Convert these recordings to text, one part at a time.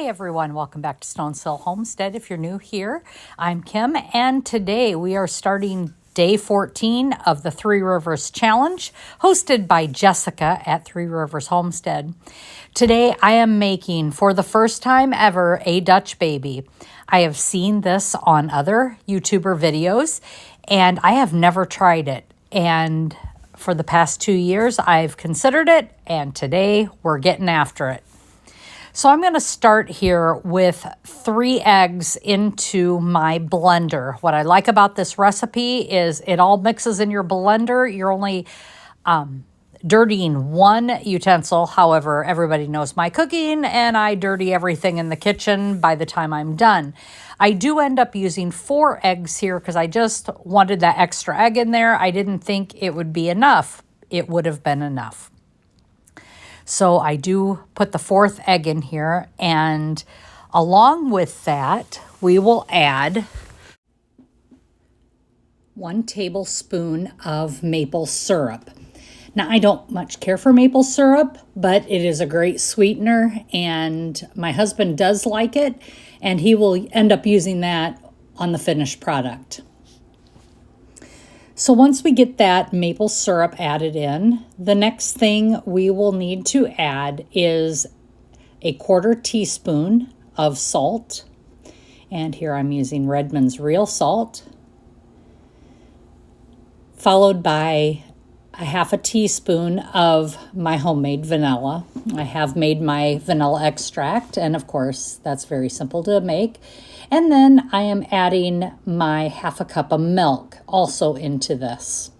Hey everyone, welcome back to Stonesill Homestead. If you're new here, I'm Kim, and today we are starting day 14 of the Three Rivers Challenge, hosted by Jessica at Three Rivers Homestead. Today I am making, for the first time ever, a Dutch baby. I have seen this on other YouTuber videos, and I have never tried it. And for the past 2 years, I've considered it, and today we're getting after it. So I'm going to start here with 3 eggs into my blender. What I like about this recipe is it all mixes in your blender. You're only dirtying one utensil. However, everybody knows my cooking, and I dirty everything in the kitchen by the time I'm done. I do end up using 4 eggs here because I just wanted that extra egg in there. I didn't think it would be enough. It would have been enough. So I do put the 4th egg in here, and along with that, we will add 1 tablespoon of maple syrup. Now, I don't much care for maple syrup, but it is a great sweetener, and my husband does like it, and he will end up using that on the finished product. So once we get that maple syrup added in, the next thing we will need to add is a 1/4 teaspoon of salt. And here I'm using Redmond's real salt, followed by a 1/2 teaspoon of my homemade vanilla. I have made my vanilla extract, and of course that's very simple to make. And then I am adding my 1/2 cup of milk also into this.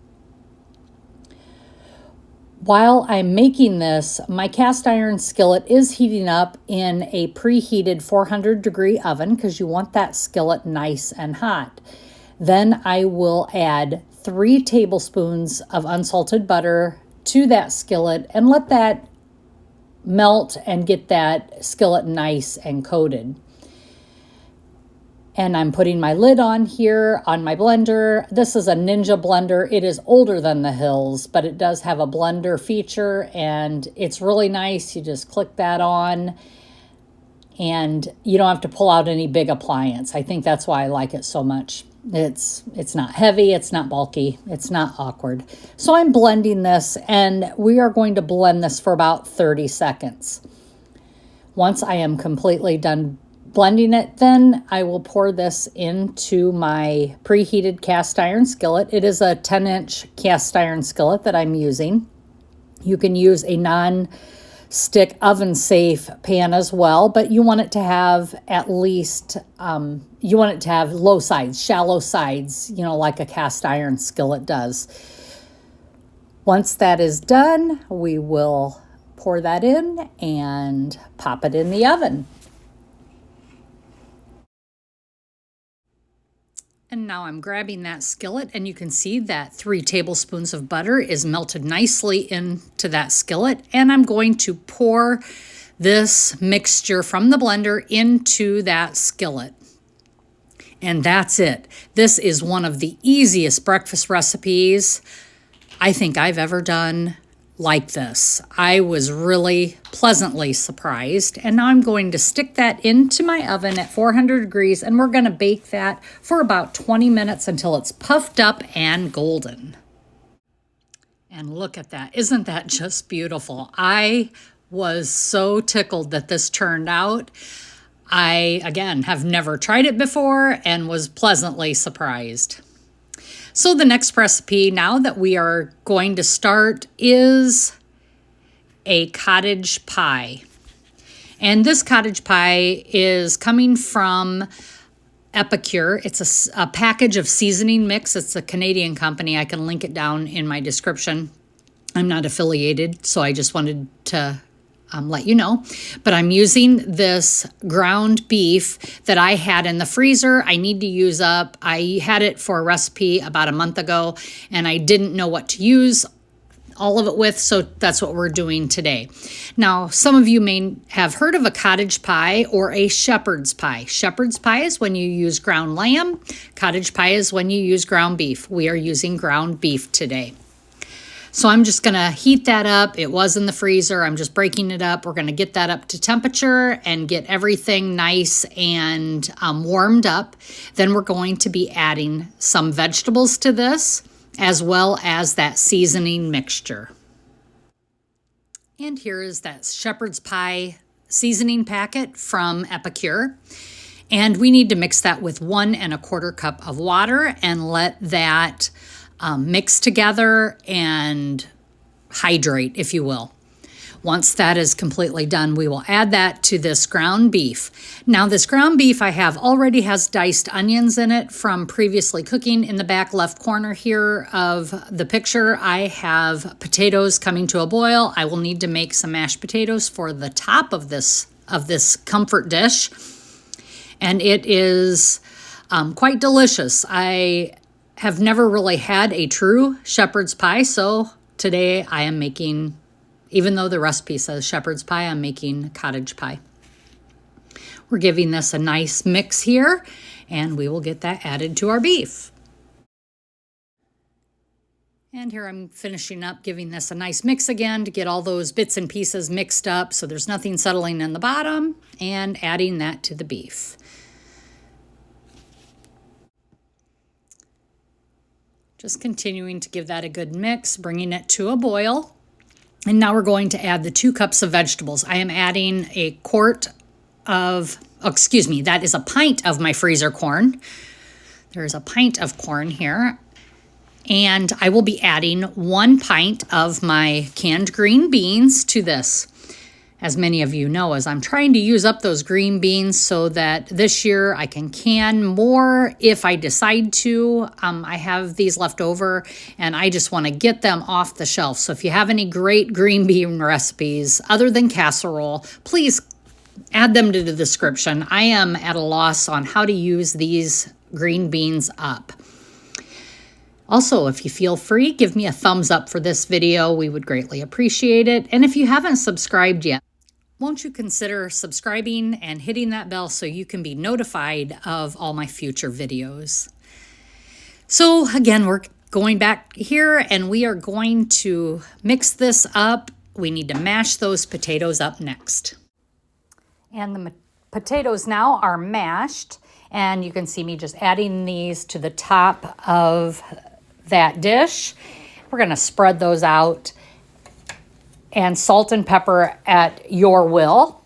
While I'm making this, my cast iron skillet is heating up in a preheated 400-degree oven because you want that skillet nice and hot. Then I will add 3 tablespoons of unsalted butter to that skillet and let that melt and get that skillet nice and coated. And I'm putting my lid on here on my blender. This is a Ninja blender. It is older than the Hills, but it does have a blender feature, and it's really nice. You just click that on, and you don't have to pull out any big appliance. I think that's why I like it so much. It's not heavy, it's not bulky, it's not awkward. So I'm blending this, and we are going to blend this for about 30 seconds. Once I am completely done blending it, then I will pour this into my preheated cast iron skillet. It is a 10-inch cast iron skillet that I'm using. You can use a non-stick oven-safe pan as well, but you want it to have at least, you want it to have low sides, shallow sides, you know, like a cast iron skillet does. Once that is done, we will pour that in and pop it in the oven. And now I'm grabbing that skillet, and you can see that 3 tablespoons of butter is melted nicely into that skillet. And I'm going to pour this mixture from the blender into that skillet. And that's it. This is one of the easiest breakfast recipes I think I've ever done like this. I was really pleasantly surprised, and now I'm going to stick that into my oven at 400 degrees, and we're going to bake that for about 20 minutes until it's puffed up and golden. And look at that. Isn't that just beautiful? I was so tickled that this turned out. I, again, have never tried it before and was pleasantly surprised. So the next recipe now that we are going to start is a cottage pie. And this cottage pie is coming from Epicure. It's a package of seasoning mix. It's a Canadian company. I can link it down in my description. I'm not affiliated, so I just wanted to let you know. But I'm using this ground beef that I had in the freezer. I need to use up. I had it for a recipe about a month ago, and I didn't know what to use all of it with, so that's what we're doing today. Now, some of you may have heard of a cottage pie or a shepherd's pie. Shepherd's pie is when you use ground lamb. Cottage pie is when you use ground beef. We are using ground beef today. So I'm just going to heat that up. It was in the freezer. I'm just breaking it up. We're going to get that up to temperature and get everything nice and warmed up. Then we're going to be adding some vegetables to this, as well as that seasoning mixture. And here is that shepherd's pie seasoning packet from Epicure. And we need to mix that with 1 1/4 cup of water and let that mix together and hydrate, if you will. Once that is completely done, we will add that to this ground beef. Now, this ground beef I have already has diced onions in it from previously cooking. In the back left corner here of the picture, I have potatoes coming to a boil. I will need to make some mashed potatoes for the top of this comfort dish. And it is quite delicious. I have never really had a true shepherd's pie, so today I am making, even though the recipe says shepherd's pie, I'm making cottage pie. We're giving this a nice mix here, and we will get that added to our beef. And here I'm finishing up giving this a nice mix again to get all those bits and pieces mixed up so there's nothing settling in the bottom, and adding that to the beef. Just continuing to give that a good mix, bringing it to a boil. And now we're going to add the 2 cups of vegetables. I am adding a quart of, that is a pint of my freezer corn. There's a pint of corn here. And I will be adding 1 pint of my canned green beans to this. As many of you know, as I'm trying to use up those green beans so that this year I can more if I decide to. I have these left over and I just want to get them off the shelf. So if you have any great green bean recipes other than casserole, please add them to the description. I am at a loss on how to use these green beans up. Also, if you feel free, give me a thumbs up for this video. We would greatly appreciate it. And if you haven't subscribed yet, won't you consider subscribing and hitting that bell so you can be notified of all my future videos? So again, we're going back here and we are going to mix this up. We need to mash those potatoes up next. And the potatoes now are mashed, and you can see me just adding these to the top of that dish. We're going to spread those out, and salt and pepper at your will.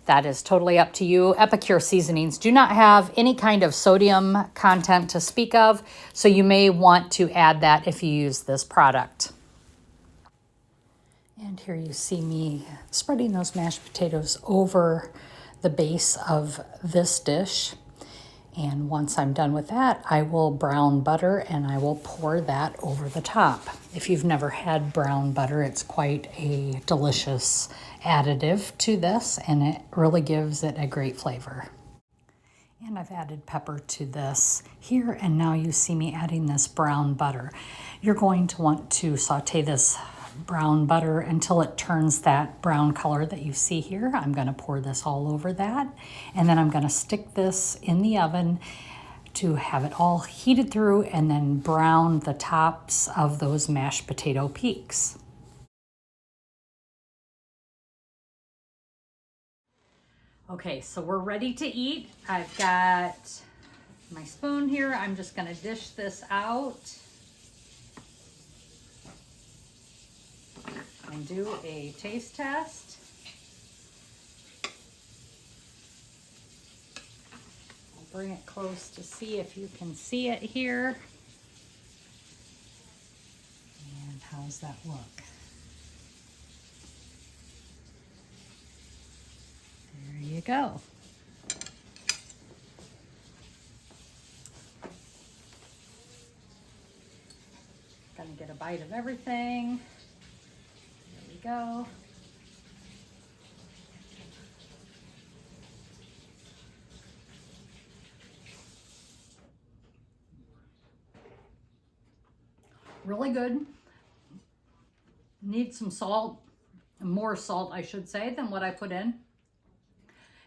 That is totally up to you. Epicure seasonings do not have any kind of sodium content to speak of, so you may want to add that if you use this product. And here you see me spreading those mashed potatoes over the base of this dish. And once I'm done with that, I will brown butter and I will pour that over the top. If you've never had brown butter, it's quite a delicious additive to this, and it really gives it a great flavor. And I've added pepper to this here, and now you see me adding this brown butter. You're going to want to saute this brown butter until it turns that brown color that you see here. I'm going to pour this all over that, and then I'm going to stick this in the oven to have it all heated through and then brown the tops of those mashed potato peaks. Okay, so we're ready to eat. I've got my spoon here. I'm just going to dish this out and do a taste test. I'll bring it close to see if you can see it here. And how's that look? There you go. Gonna get a bite of everything. Go. Really good. Need some salt, more salt I should say than what I put in.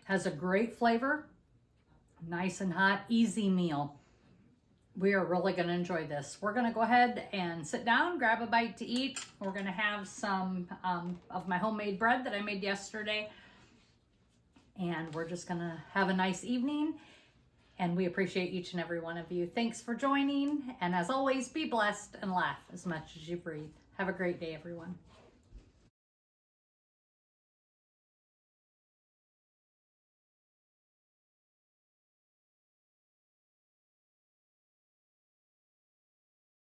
Has a great flavor. Nice and hot, easy meal. We are really going to enjoy this. We're going to go ahead and sit down, grab a bite to eat. We're going to have some of my homemade bread that I made yesterday. And we're just going to have a nice evening. And we appreciate each and every one of you. Thanks for joining. And as always, be blessed and laugh as much as you breathe. Have a great day, everyone.